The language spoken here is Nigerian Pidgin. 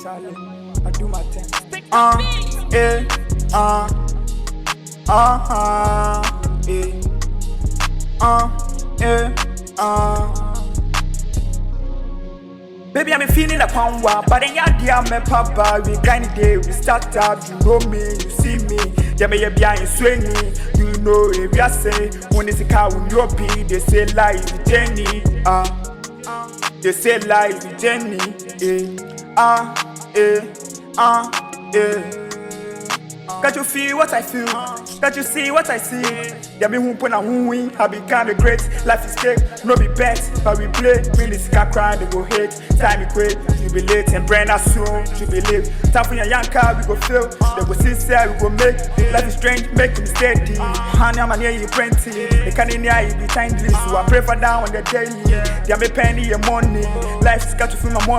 Charlie, I do my thing. Yeah, Baby, I'm feeling like one wow, but then yeah, dear, me papa, we kind of day, we start up, you know me, you see me, yeah, me behind swinging, you know, if you say, when it's a car, when you're be, they say live with Jenny, they say live with Jenny, Can't you feel what I feel? Can't you see what I see? Yeah, me who put a win, I become a great. Life is cake, no be bet, but we play. Really can't cry, they go hate. Time we quit, jubilate and brand us soon, jubilate. Time for your young car, we go feel. They go sincere, we go make. Life is strange, make me steady. Honey, I'm near you plenty. They can't in here, you be timely. So I pray for down on the daily. Yeah, me penny your money. Life is got to feel my money.